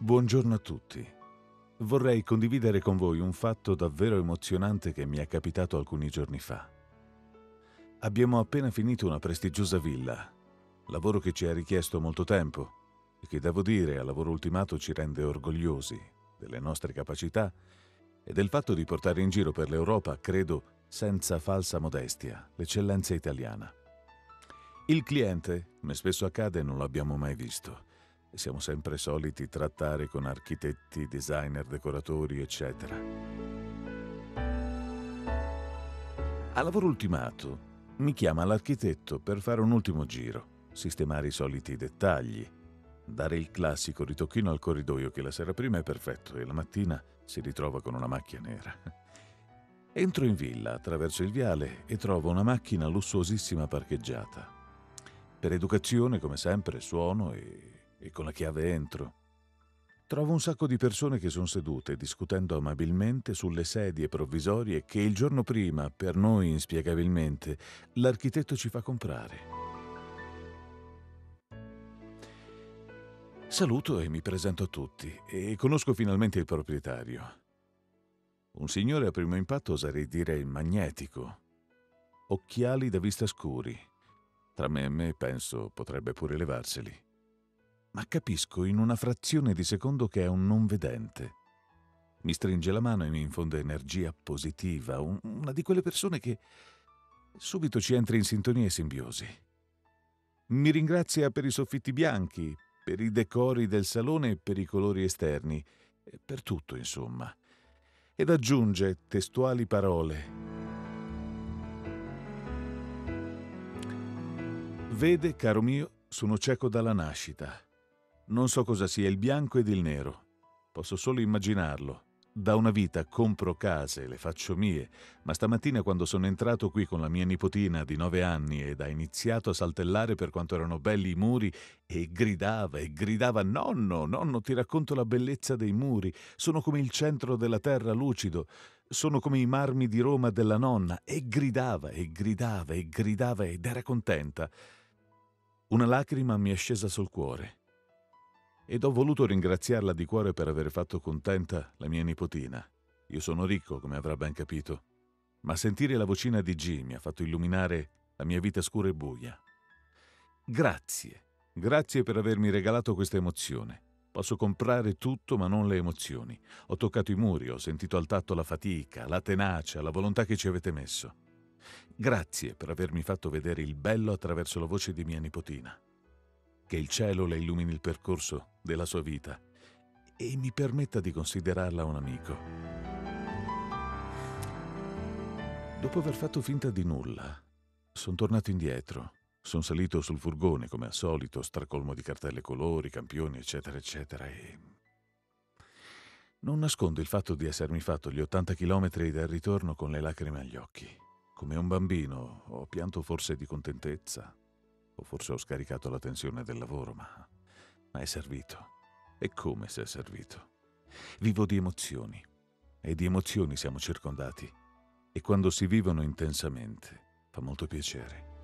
Buongiorno a tutti. Vorrei condividere con voi un fatto davvero emozionante che mi è capitato alcuni giorni fa. Abbiamo appena finito una prestigiosa villa, lavoro che ci ha richiesto molto tempo e che, devo dire, al lavoro ultimato ci rende orgogliosi delle nostre capacità e del fatto di portare in giro per l'Europa, credo, senza falsa modestia, l'eccellenza italiana. Il cliente, come spesso accade, non l'abbiamo mai visto. Siamo sempre soliti trattare con architetti, designer, decoratori, eccetera. A lavoro ultimato mi chiama l'architetto per fare un ultimo giro, sistemare i soliti dettagli, dare il classico ritocchino al corridoio che la sera prima è perfetto e la mattina si ritrova con una macchia nera. Entro in villa attraverso il viale e trovo una macchina lussuosissima parcheggiata. Per educazione, come sempre, suono e con la chiave entro. Trovo un sacco di persone che sono sedute discutendo amabilmente sulle sedie provvisorie che il giorno prima, per noi inspiegabilmente, l'architetto ci fa comprare. Saluto e mi presento a tutti e conosco finalmente il proprietario. Un signore a primo impatto oserei dire magnetico. Occhiali da vista scuri. Tra me e me penso potrebbe pure levarseli. Ma capisco in una frazione di secondo che è un non vedente. Mi stringe la mano e mi infonde energia positiva, una di quelle persone che subito ci entra in sintonia e simbiosi. Mi ringrazia per i soffitti bianchi, per i decori del salone e per i colori esterni, per tutto, insomma. Ed aggiunge testuali parole. Vede, caro mio, sono cieco dalla nascita. Non so cosa sia il bianco ed il nero. Posso solo immaginarlo. Da una vita compro case, le faccio mie, ma stamattina quando sono entrato qui con la mia nipotina di 9 anni ed ha iniziato a saltellare per quanto erano belli i muri e gridava nonno, nonno, ti racconto la bellezza dei muri, sono come il centro della terra lucido, sono come i marmi di Roma della nonna, e gridava ed era contenta. Una lacrima mi è scesa sul cuore. Ed ho voluto ringraziarla di cuore per aver fatto contenta la mia nipotina. Io sono ricco, come avrà ben capito, ma sentire la vocina di G mi ha fatto illuminare la mia vita scura e buia. Grazie per avermi regalato questa emozione. Posso comprare tutto ma non le emozioni. Ho toccato i muri, ho sentito al tatto la fatica, la tenacia, la volontà che ci avete messo. Grazie per avermi fatto vedere il bello attraverso la voce di mia nipotina. Che il cielo le illumini il percorso della sua vita e mi permetta di considerarla un amico. Dopo aver fatto finta di nulla, sono tornato indietro. Sono salito sul furgone, come al solito, stracolmo di cartelle colori, campioni, eccetera, eccetera, e non nascondo il fatto di essermi fatto gli 80 chilometri del ritorno con le lacrime agli occhi. Come un bambino ho pianto forse di contentezza, o forse ho scaricato la tensione del lavoro, ma è servito. E come se è servito. Vivo di emozioni, e di emozioni siamo circondati. E quando si vivono intensamente, fa molto piacere.